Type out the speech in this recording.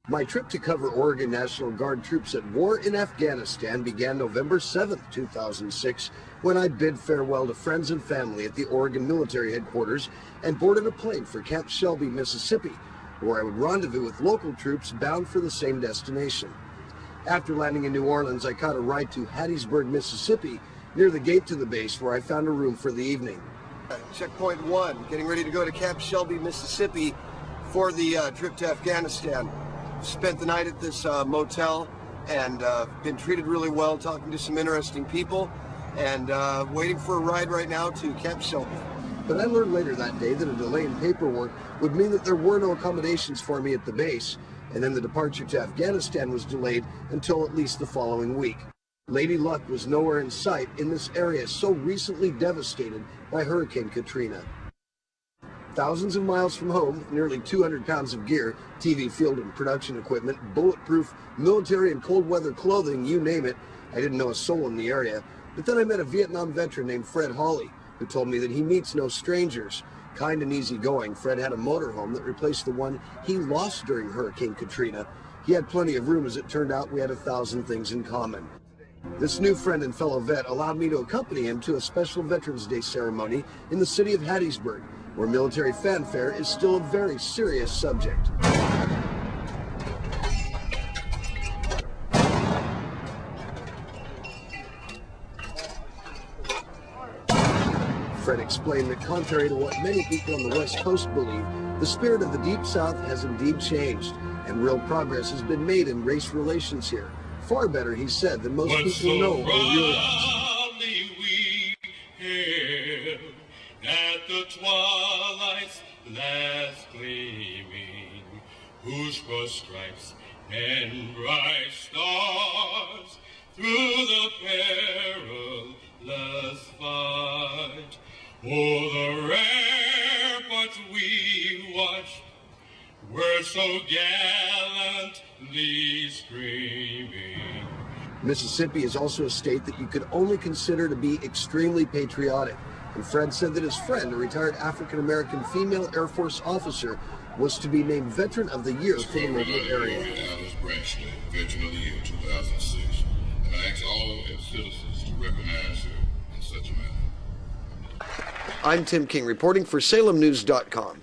My trip to cover Oregon National Guard troops at war in Afghanistan began November 7th, 2006, when I bid farewell to friends and family at the Oregon military headquarters and boarded a plane for Camp Shelby, Mississippi, where I would rendezvous with local troops bound for the same destination. After landing in New Orleans, I caught a ride to Hattiesburg, Mississippi, near the gate to the base, where I found a room for the evening. Checkpoint 1, getting ready to go to Camp Shelby, Mississippi for the trip to Afghanistan. Spent the night at this motel and been treated really well, talking to some interesting people, and waiting for a ride right now to Camp Shelby. But I learned later that day that a delay in paperwork would mean that there were no accommodations for me at the base, and then the departure to Afghanistan was delayed until at least the following week. Lady Luck was nowhere in sight in this area so recently devastated by Hurricane Katrina. Thousands of miles from home, nearly 200 pounds of gear, TV field and production equipment, bulletproof, military and cold weather clothing, you name it. I didn't know a soul in the area, but then I met a Vietnam veteran named Fred Hawley, who told me that he meets no strangers. Kind and easygoing, Fred had a motorhome that replaced the one he lost during Hurricane Katrina. He had plenty of room. As it turned out, we had 1,000 things in common. This new friend and fellow vet allowed me to accompany him to a special Veterans Day ceremony in the city of Hattiesburg, where military fanfare is still a very serious subject. Fred explained that contrary to what many people on the West Coast believe, the spirit of the Deep South has indeed changed, and real progress has been made in race relations here. Far better, he said, than most people know or realize. We hailed at the twilight's last gleaming, whose cross stripes and bright stars through the perilous fight. Oh, the ramparts we watched were so gallantly screaming. Mississippi is also a state that you could only consider to be extremely patriotic. And Fred said that his friend, a retired African-American female Air Force officer, was to be named Veteran of the Year for the local area. Veteran of the Year 2006. And I ask all its citizens to recognize her in such a manner. I'm Tim King, reporting for SalemNews.com.